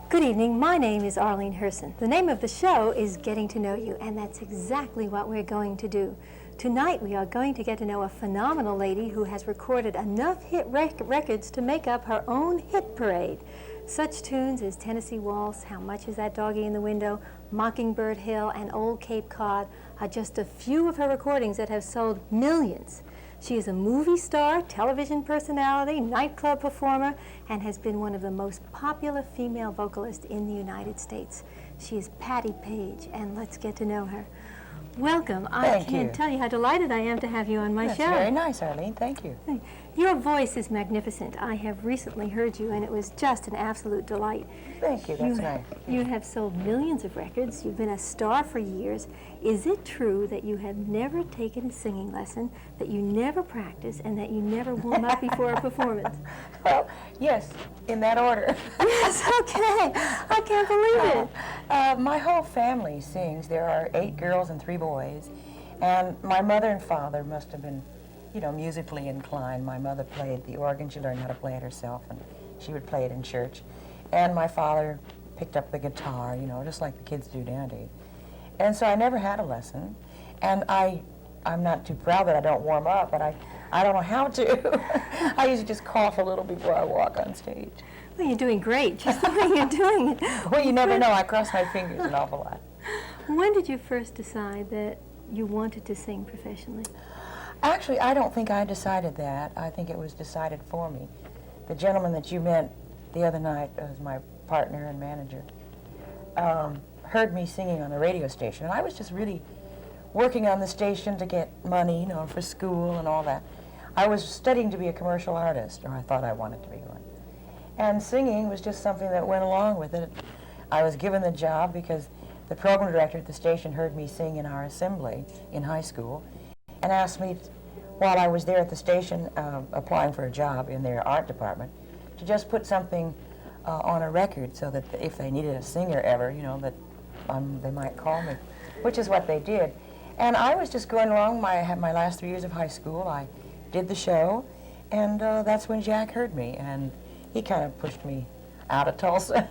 Good evening, my name is Arlene Herson. The name of the show is Getting to Know You, and that's exactly what we're going to do. Tonight we are going to get to know a phenomenal lady who has recorded enough hit records to make up her own hit parade. Such tunes as Tennessee Waltz, How Much Is That Doggie in the Window, Mockingbird Hill, and Old Cape Cod are just a few of her recordings that have sold millions. She is a movie star, television personality, nightclub performer, and has been one of the most popular female vocalists in the United States. She is Patti Page, and let's get to know her. Welcome. I can't tell you how delighted I am to have you on my show. That's very nice, Arlene. Thank you. Your voice is magnificent. I have recently heard you, and it was just an absolute delight. Thank you. That's nice. You have sold millions of records. You've been a star for years. Is it true that you have never taken a singing lesson, that you never practice, and that you never warm up before a performance? Well, yes, in that order. Yes, okay. I can't believe it. My whole family sings. There are 8 girls and 3 boys. And my mother and father must have been, you know, musically inclined. My mother played the organ. She learned how to play it herself, and she would play it in church. And my father picked up the guitar, you know, just like the kids do nowadays. And so I never had a lesson. And I'm not too proud that I don't warm up, but I don't know how to. I usually just cough a little before I walk on stage. Well, you're doing great, just the way you're doing it. Well, you never know. I cross my fingers an awful lot. When did you first decide that you wanted to sing professionally? Actually, I don't think I decided that. I think it was decided for me. The gentleman that you met the other night as my partner and manager heard me singing on the radio station, and I was just really working on the station to get money, you know, for school and all that. I was studying to be a commercial artist, or I thought I wanted to be one. And singing was just something that went along with it. I was given the job because the program director at the station heard me sing in our assembly in high school and asked me, while I was there at the station applying for a job in their art department, to just put something on a record so that if they needed a singer ever, you know, that they might call me, which is what they did. And I was just going along. I had my last 3 years of high school. I did the show, and that's when Jack heard me, and he kind of pushed me out of Tulsa.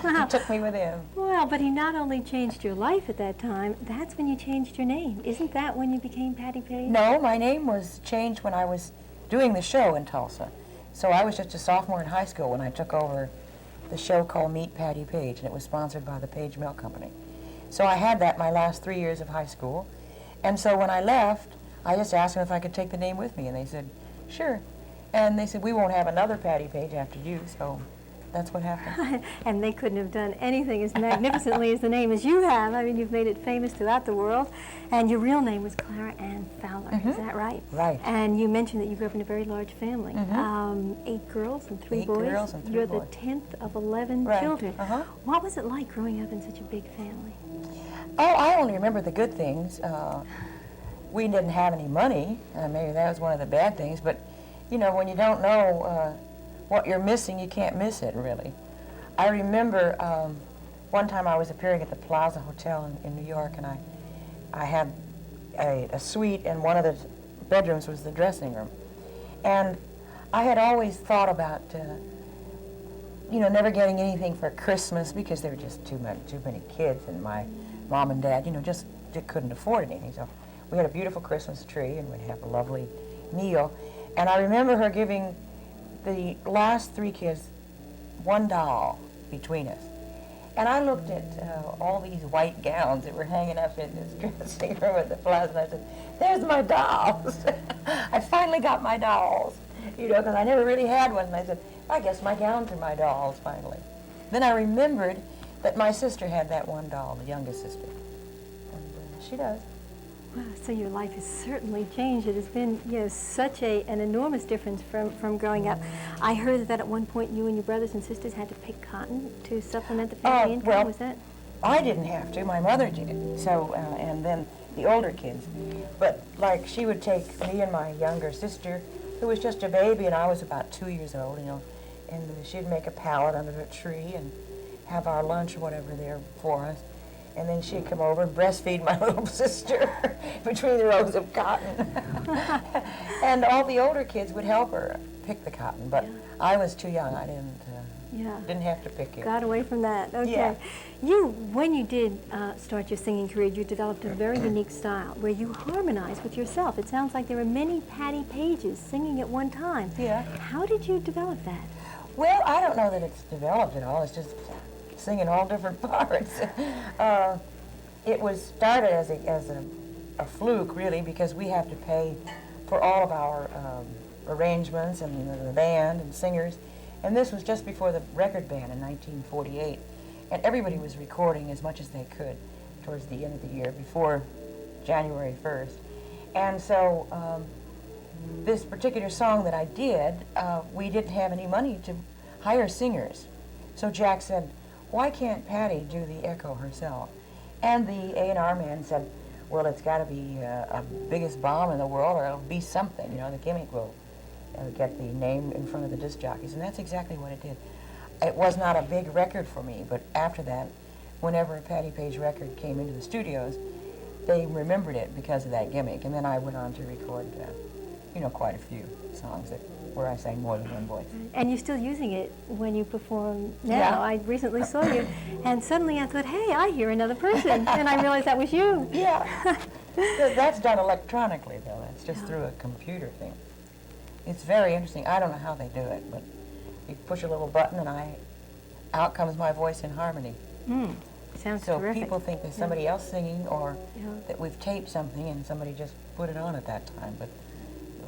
Wow. He took me with him. Well, but he not only changed your life at that time, that's when you changed your name. Isn't that when you became Patti Page? No, my name was changed when I was doing the show in Tulsa. So I was just a sophomore in high school when I took over the show called Meet Patti Page, and it was sponsored by the Page Milk Company. So I had that my last 3 years of high school. And so when I left, I just asked them if I could take the name with me, and they said, sure. And they said, we won't have another Patti Page after you, so that's what happened. And they couldn't have done anything as magnificently as the name as you have. I mean, you've made it famous throughout the world. And your real name was Clara Ann Fowler, is that right? Right. And you mentioned that you grew up in a very large family. 8 girls and 3 boys. 8 girls and 3 You're boys. the 10th of 11 Right. children. What was it like growing up in such a big family? Oh, I only remember the good things. We didn't have any money. Maybe that was one of the bad things, but you know, when you don't know what you're missing, you can't miss it, really. I remember one time I was appearing at the Plaza Hotel in New York, and I had a suite, and one of the bedrooms was the dressing room. And I had always thought about, you know, never getting anything for Christmas because there were just too many kids, and my mom and dad, you know, just couldn't afford anything. So we had a beautiful Christmas tree, and we'd have a lovely meal. And I remember her giving the last 3 kids $1 between us. And I looked at all these white gowns that were hanging up in this dressing room at the Plaza, and I said, there's my dolls. I finally got my dolls, you know, because I never really had one. And I said, I guess my gowns are my dolls, finally. Then I remembered that my sister had that one doll, the youngest sister. And she does. Wow, so your life has certainly changed. It has been, you know, such an enormous difference from growing up. I heard that at one point you and your brothers and sisters had to pick cotton to supplement the family income. Well, was that? I didn't have to. My mother did. So, and then the older kids. But like, she would take me and my younger sister, who was just a baby, and I was about 2 years old, you know, and she'd make a pallet under the tree and have our lunch or whatever there for us. And then she'd come over and breastfeed my little sister between the rows of cotton. And all the older kids would help her pick the cotton, but I was too young. I Yeah. Didn't have to pick it. Got away from that. Okay. Yeah. When you did start your singing career, you developed a very unique style where you harmonize with yourself. It sounds like there were many Patti Pages singing at one time. Yeah. How did you develop that? Well, I don't know that it's developed at all. It's just singing all different parts. It was started as a fluke, really, because we have to pay for all of our arrangements and the band and singers. And this was just before the record ban in 1948. And everybody was recording as much as they could towards the end of the year, before January 1st. And so this particular song that I did, we didn't have any money to hire singers. So Jack said, why can't Patti do the echo herself? And the A&R man said, well, it's got to be a biggest bomb in the world, or it'll be something. You know, the gimmick will get the name in front of the disc jockeys. And that's exactly what it did. It was not a big record for me, but after that, whenever a Patti Page record came into the studios, they remembered it because of that gimmick. And then I went on to record, quite a few songs where I sang more than one voice. And you're still using it when you perform now. Yeah. I recently saw you, and suddenly I thought, hey, I hear another person. And I realized that was you. Yeah. That's done electronically, though. That's just through a computer thing. It's very interesting. I don't know how they do it, but you push a little button and out comes my voice in harmony. Sounds So terrific. people think there's somebody else singing, or Yeah. that we've taped something and somebody just put it on at that time, but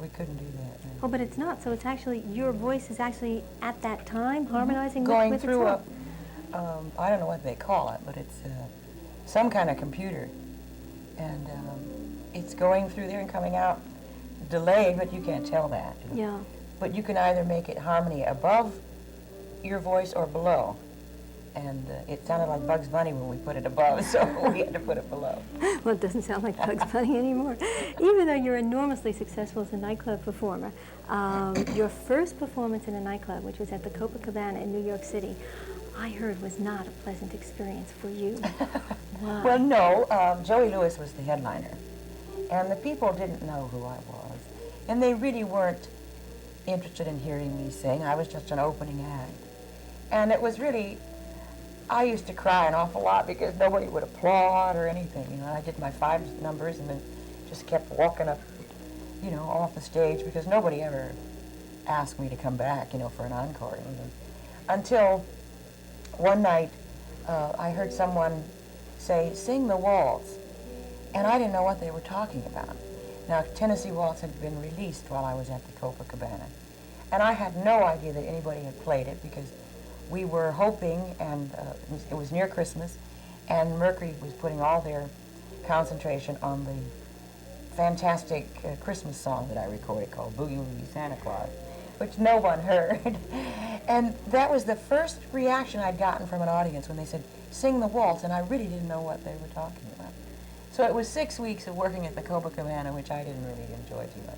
we couldn't do that. No. Oh, but it's not. So it's actually, your voice is actually at that time harmonizing Going with through itself. I don't know what they call it, but it's some kind of computer. And it's going through there and coming out delayed, but you can't tell that. Yeah. But you can either make it harmony above your voice or below. And it sounded like Bugs Bunny when we put it above, so we had to put it below. Well, it doesn't sound like Bugs Bunny anymore. Even though you're enormously successful as a nightclub performer, your first performance in a nightclub, which was at the Copacabana in New York City, I heard was not a pleasant experience for you. Why? Well, no, Joey Lewis was the headliner. And the people didn't know who I was. And they really weren't interested in hearing me sing. I was just an opening act. And it was really, I used to cry an awful lot because nobody would applaud or anything. You know, I did my 5 numbers and then just kept walking up, off the stage because nobody ever asked me to come back, for an encore. Until one night, I heard someone say, "Sing the Waltz." And I didn't know what they were talking about. Now, Tennessee Waltz had been released while I was at the Copacabana. And I had no idea that anybody had played it because we were hoping, and it was near Christmas, and Mercury was putting all their concentration on the fantastic Christmas song that I recorded called Boogie Woogie Santa Claus, which no one heard. And that was the first reaction I'd gotten from an audience when they said, "Sing the waltz," and I really didn't know what they were talking about. So it was 6 weeks of working at the Copacabana, which I didn't really enjoy too much.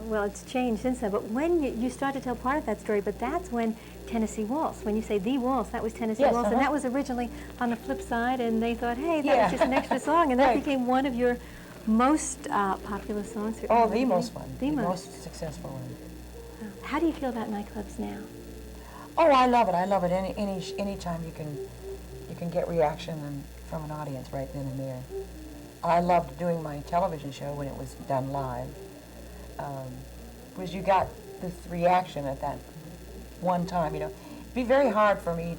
Well, it's changed since then. But when you started to tell part of that story, but that's when Tennessee Waltz, when you say the waltz, that was Tennessee Yes, Waltz, and that was originally on the flip side, and they thought, hey, that Yeah. was just an extra song, and that Right. became one of your most popular songs. Oh, the most one. The most successful one. How do you feel about nightclubs now? Oh, I love it. I love it. Any time you can get reaction from an audience right then and there. I loved doing my television show when it was done live, because you got this reaction at that one time. It'd be very hard for me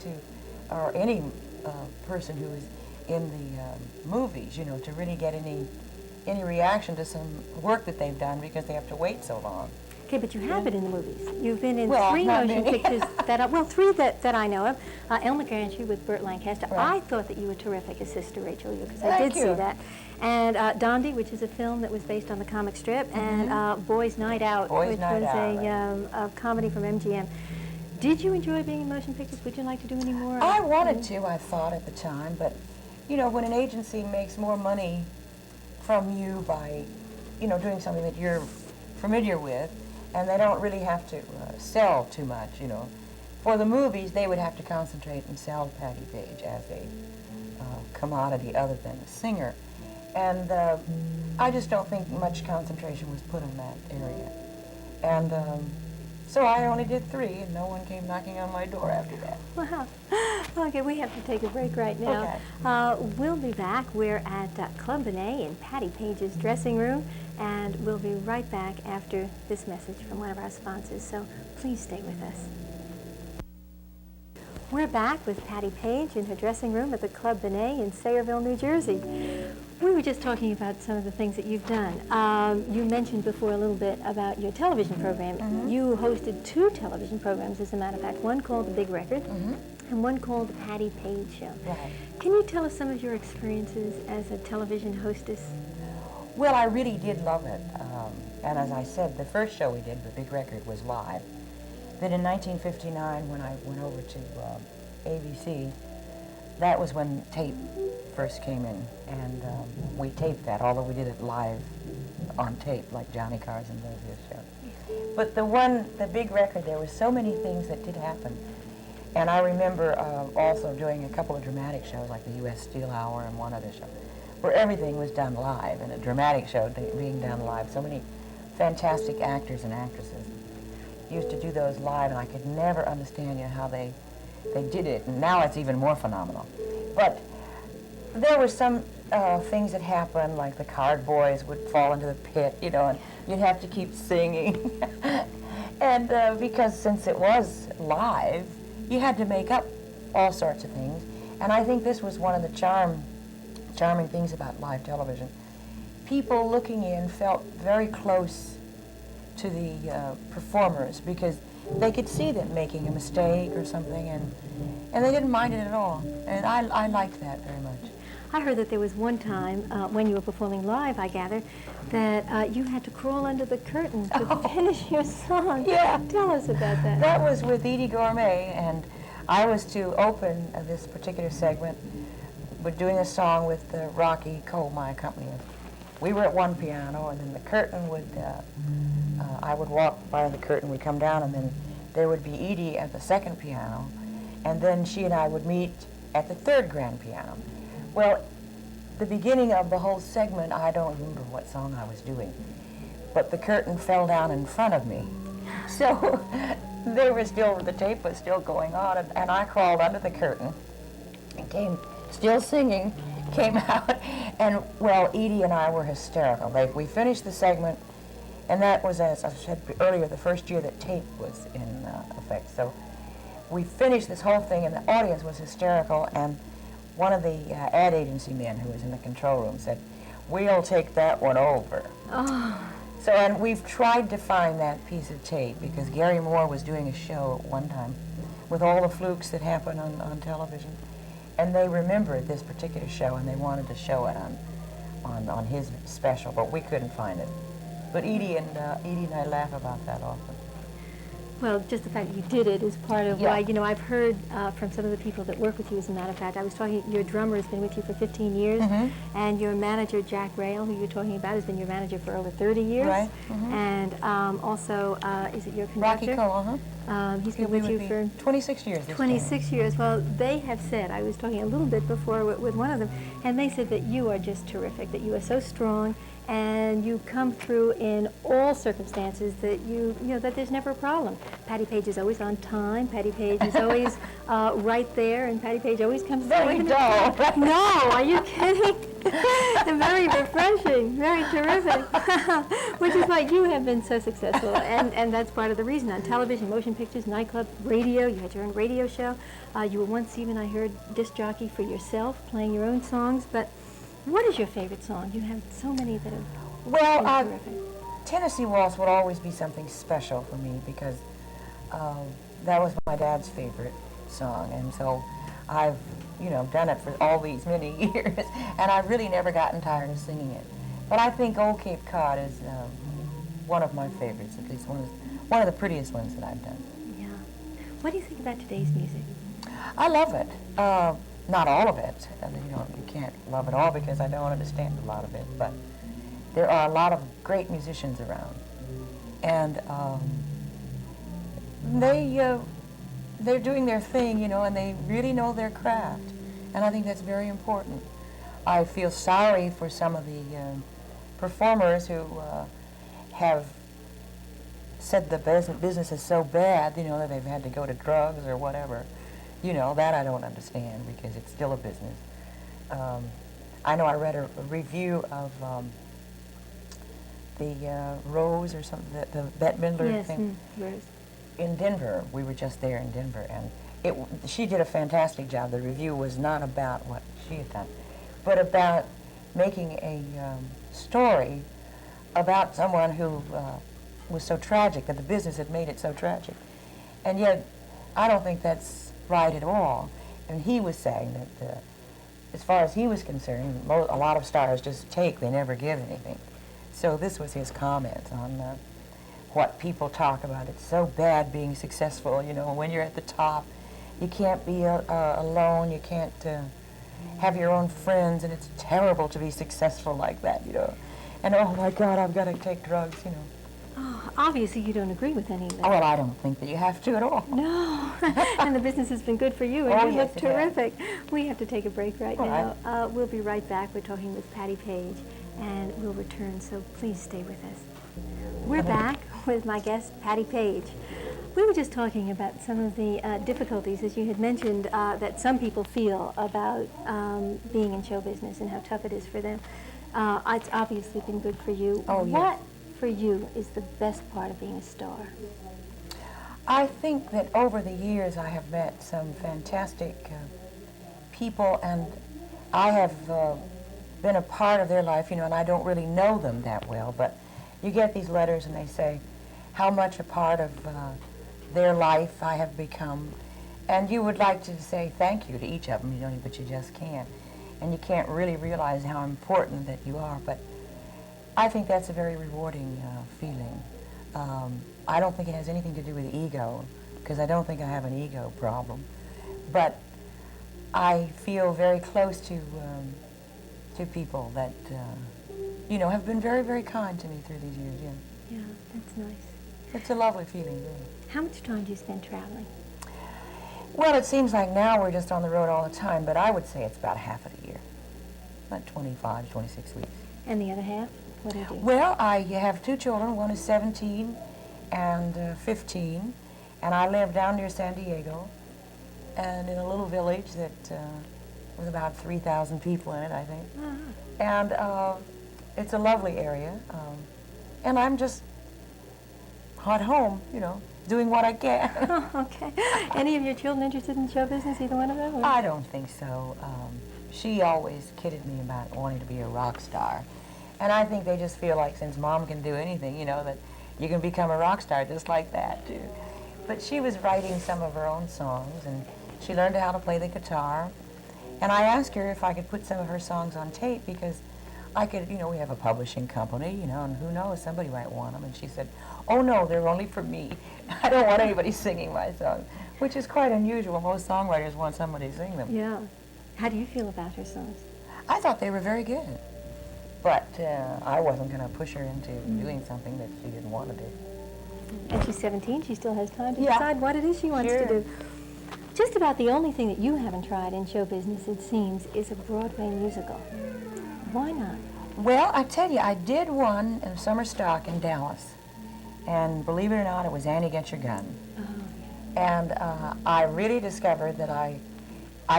or any person who is in the movies, to really get any reaction to some work that they've done because they have to wait so long. Okay, but you have it in the movies. You've been in Well, 3 not motion many. pictures three that I know of. Elmer Gantry with Burt Lancaster. Right. I thought that you were terrific as Sister Rachel, because I Thank did see you. that. And Dondi, which is a film that was based on the comic strip, and Boys Night Out, Boys which Night was Out, a comedy from MGM. Did you enjoy being in motion pictures? Would you like to do any more? I wanted to, I thought at the time, but when an agency makes more money from you by, doing something that you're familiar with, and they don't really have to sell too much, For the movies, they would have to concentrate and sell Patti Page as a commodity other than a singer. And I just don't think much concentration was put in that area. And So I only did 3, and no one came knocking on my door after that. Wow. Okay, we have to take a break right now. Okay. We'll be back. We're at Club Benet in Patti Page's dressing room, and we'll be right back after this message from one of our sponsors, so please stay with us. We're back with Patti Page in her dressing room at the Club Benet in Sayreville, New Jersey. We were just talking about some of the things that you've done. You mentioned before a little bit about your television program. Mm-hmm. You hosted 2 television programs, as a matter of fact, one called The Big Record, Mm-hmm. and one called The Patti Page Show. Right. Can you tell us some of your experiences as a television hostess? Well, I really did love it. And as I said, the first show we did, The Big Record, was live. Then in 1959, when I went over to ABC, that was when tape first came in. And we taped that, although we did it live on tape, like Johnny Carson does his show. But the Big Record, there were so many things that did happen. And I remember also doing a couple of dramatic shows, like the U.S. Steel Hour and one other show, where everything was done live, and a dramatic show being done live. So many fantastic actors and actresses used to do those live, and I could never understand how they did it. And now it's even more phenomenal. But there were some things that happened, like the card boys would fall into the pit, and you'd have to keep singing. And because since it was live, you had to make up all sorts of things. And I think this was one of the charming things about live television. People looking in felt very close to the performers because they could see them making a mistake or something, and they didn't mind it at all. And I liked that very much. I heard that there was one time when you were performing live, I gather, that you had to crawl under the curtain to finish your song. Yeah. Tell us about that. That was with Edie Gourmet, and I was to open this particular segment with doing a song with Rocky Cole, my accompanist. We were at one piano, and then the curtain would, I would walk by the curtain, we'd come down, and then there would be Edie at the second piano, and then she and I would meet at the third grand piano. Well, the beginning of the whole segment, I don't remember what song I was doing, but the curtain fell down in front of me. So the tape was still going on, and I crawled under the curtain and came, still singing, came out, and well, Edie and I were hysterical. We finished the segment, and that was, as I said earlier, the first year that tape was in effect. So we finished this whole thing, and the audience was hysterical, and one of the ad agency men who was in the control room said, "We'll take that one over." Oh. So, and we've tried to find that piece of tape because Gary Moore was doing a show at one time with all the flukes that happen on television. And they remembered this particular show, and they wanted to show it on his special, but we couldn't find it. But Edie and I laugh about that often. Well, just the fact that you did it is part of Yeah. why, I've heard from some of the people that work with you, as a matter of fact. I was talking, your drummer has been with you for 15 years, Mhm. and your manager, Jack Rail, who you're talking about, has been your manager for over 30 years. Right. Mhm. And also, is it your conductor? Rocky Cole, He's been with you for 26 years this 26 years. Well, they have said, I was talking a little bit before with one of them, and they said that you are just terrific, that you are so strong, and you come through in all circumstances, that that there's never a problem. Patti Page is always on time. Patti Page is always right there, and Patti Page always comes through. Very dull. No, are you kidding? Very refreshing, very terrific. Which is why you have been so successful, and that's part of the reason. On television, motion pictures, nightclub, radio, you had your own radio show. You were once even, I heard, disc jockey for yourself, playing your own songs. But what is your favorite song? You have so many that have been terrific. Tennessee Waltz would always be something special for me because that was my dad's favorite song, and so I've done it for all these many years, and I've really never gotten tired of singing it. But I think Old Cape Cod is one of my favorites, at least one of the prettiest ones that I've done. Yeah. What do you think about today's music? I love it. Not all of it. You can't love it all because I don't understand a lot of it, but there are a lot of great musicians around, and they're doing their thing, and they really know their craft, and I think that's very important. I feel sorry for some of the performers who have said the business is so bad, you know, that they've had to go to drugs or whatever. You know, that I don't understand because it's still a business. I know I read a review of the Rose or something, the Bette Midler thing. Rose. In Denver. We were just there in Denver, and she did a fantastic job. The review was not about what she had done, but about making a story about someone who was so tragic, that the business had made it so tragic. And yet, I don't think that's right at all. And he was saying that as far as he was concerned, a lot of stars just take, they never give anything. So this was his comment on what people talk about. It's so bad being successful, you know, when you're at the top. You can't be alone, you can't have your own friends, and it's terrible to be successful like that, you know. And oh my God, I've got to take drugs, you know. Oh, obviously you don't agree with any of that. Oh, well, I don't think that you have to at all. No, and the business has been good for you, and Oh, you yes, look it has. terrific. We have to take a break right All now. We'll be right back. We're talking with Patti Page, and we'll return, so please stay with us. We're back with my guest, Patti Page. We were just talking about some of the difficulties, as you had mentioned, that some people feel about being in show business and how tough it is for them. It's obviously been good for you. Oh, yes. What, for you, is the best part of being a star? I think that over the years I have met some fantastic people, and I have been a part of their life, you know, and I don't really know them that well, but you get these letters and they say how much a part of their life I have become, and you would like to say thank you to each of them, you know, but you just can't. And you can't really realize how important that you are, but I think that's a very rewarding feeling. I don't think it has anything to do with ego, because I don't think I have an ego problem, but I feel very close to people that, you know, have been very, very kind to me through these years, yeah. Yeah, that's nice. It's a lovely feeling, really. How much time do you spend traveling? Well, it seems like now we're just on the road all the time, but I would say it's about half of the year, about 25, 26 weeks. And the other half? What do you do? Well, I have two children. One is 17 and 15, and I live down near San Diego, and in a little village that with about 3,000 people in it, I think. Ah. And it's a lovely area, and I'm just at home, you know, doing what I can. Oh, okay. Any of your children interested in show business, either one of them? Or? I don't think so. She always kidded me about wanting to be a rock star. And I think they just feel like since Mom can do anything, you know, that you can become a rock star just like that, too. But she was writing some of her own songs, and she learned how to play the guitar. And I asked her if I could put some of her songs on tape because I could, you know, we have a publishing company, you know, and who knows, somebody might want them. And she said, oh, no, they're only for me. I don't want anybody singing my songs, which is quite unusual. Most songwriters want somebody to sing them. Yeah. How do you feel about her songs? I thought they were very good. But I wasn't going to push her into doing something that she didn't want to do. And she's 17, she still has time to Yeah. decide what it is she wants Sure. to do. Just about the only thing that you haven't tried in show business, it seems, is a Broadway musical. Why not? Well, I tell you, I did one in summer stock in Dallas. And believe it or not, it was Annie Get Your Gun. Oh, And I really discovered that I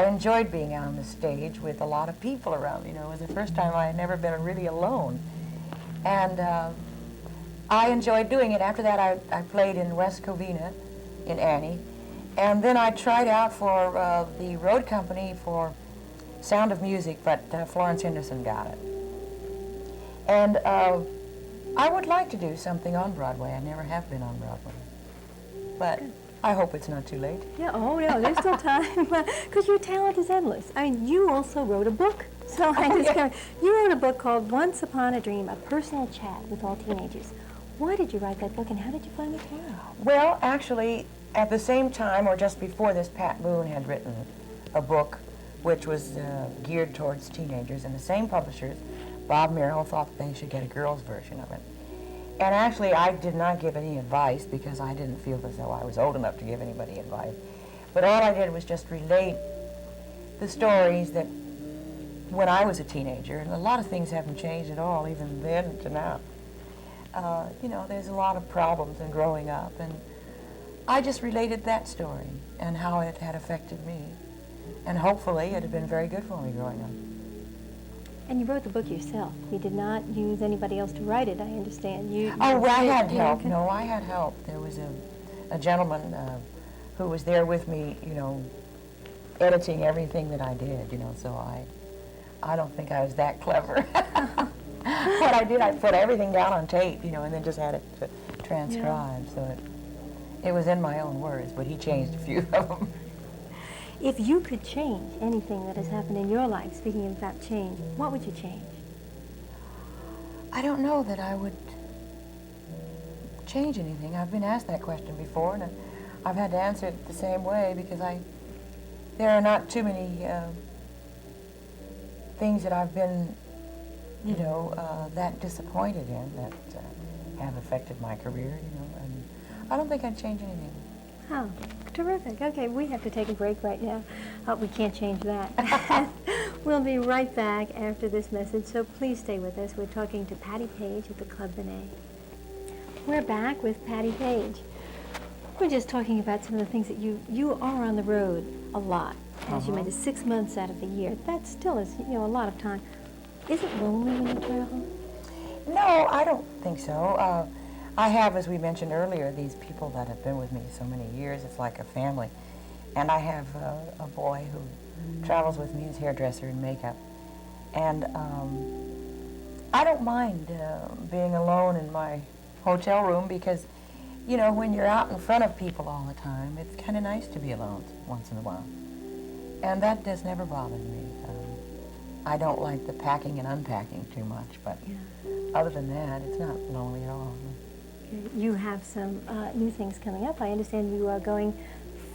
enjoyed being out on the stage with a lot of people around. You know, it was the first time I had never been really alone. And I enjoyed doing it. After that, I played in West Covina in Annie. And then I tried out for the road company for Sound of Music, but Florence Henderson got it. And I would like to do something on Broadway. I never have been on Broadway. But I hope it's not too late. yeah. Oh, no, there's still time. Because your talent is endless. I mean, you also wrote a book. So I discovered you wrote a book called Once Upon a Dream, a personal chat with all teenagers. Why did you write that book, and how did you find the character? Well, actually, at the same time, or just before this, Pat Boone had written a book which was geared towards teenagers, and the same publishers, Bob Merrill, thought they should get a girl's version of it. And actually, I did not give any advice because I didn't feel as though I was old enough to give anybody advice. But all I did was just relate the stories that when I was a teenager, and a lot of things haven't changed at all, even then to now. you know, there's a lot of problems in growing up, and I just related that story and how it had affected me. And hopefully it had been very good for me growing up. And you wrote the book yourself. You did not use anybody else to write it, I understand. Oh, well, I had yeah, help. okay. No, I had help. There was a gentleman who was there with me, you know, editing everything that I did, you know, so I don't think I was that clever. What I did, I put everything down on tape, you know, and then just had it transcribed, so it was in my own words, but he changed a few of them. If you could change anything that has happened in your life, speaking about change, what would you change? I don't know that I would change anything. I've been asked that question before, and I've had to answer it the same way because there are not too many things that I've been, you know, that disappointed in that have affected my career, you know, and I don't think I'd change anything. Oh, terrific. Okay, we have to take a break right now. We can't change that. We'll be right back after this message, so please stay with us. We're talking to Patti Page at the Club Benet. We're back with Patti Page. We're just talking about some of the things that you are on the road a lot. As you mentioned, 6 months out of the year. That still is, you know, a lot of time. Is it lonely when you travel? No, I don't think so. I have, as we mentioned earlier, these people that have been with me so many years. It's like a family. And I have a boy who travels with me as hairdresser and makeup. And I don't mind being alone in my hotel room because, you know, when you're out in front of people all the time, it's kind of nice to be alone once in a while. And that does never bother me. I don't like the packing and unpacking too much, but other than that, it's not lonely at all. You have some new things coming up. I understand you are going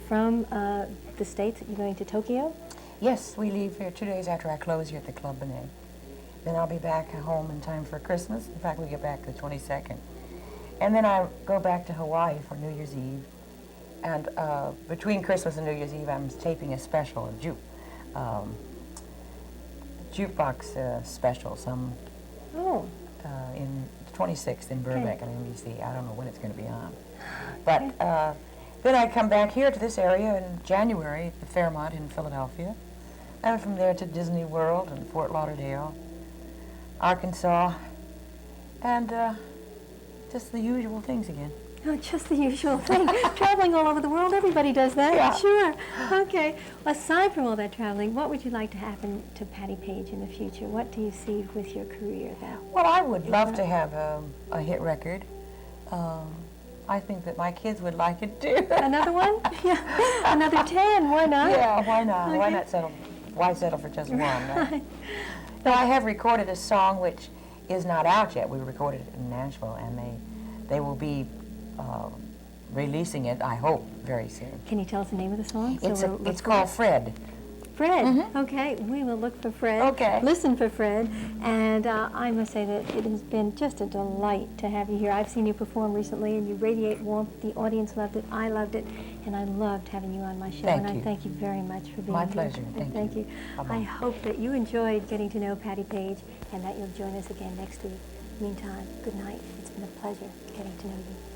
from the States, you're going to Tokyo? Yes, we leave here 2 days after I close here at the Club Benet. Then I'll be back home in time for Christmas. In fact, we get back the 22nd. And then I go back to Hawaii for New Year's Eve. And between Christmas and New Year's Eve, I'm taping a special, a jukebox special, in 26th in Burbank on NBC. I don't know when it's going to be on. But then I come back here to this area in January at the Fairmont in Philadelphia. And from there to Disney World and Fort Lauderdale, Arkansas, and just the usual things again. Oh, just the usual thing. Traveling all over the world, everybody does that. Yeah. Sure. Okay. Aside from all that traveling, what would you like to happen to Patti Page in the future? What do you see with your career then? Well, I would love to have a hit record. I think that my kids would like it too. Another one? Yeah. Another 10, why not? Yeah, why not? Okay. Why not settle? Why settle for just one, right? But I have recorded a song which is not out yet. We recorded it in Nashville, and they will be releasing it, I hope, very soon. Can you tell us the name of the song? It's called Fred. Fred. Okay, we will look for Fred. Okay. Listen for Fred. And I must say that it has been just a delight to have you here. I've seen you perform recently, and you radiate warmth. The audience loved it. I loved it. And I loved having you on my show. Thank and you. I thank you very much for being My here. pleasure. Thank you. Bye-bye. I hope that you enjoyed getting to know Patti Page and that you'll join us again next week. Meantime, good night. It's been a pleasure getting to know you.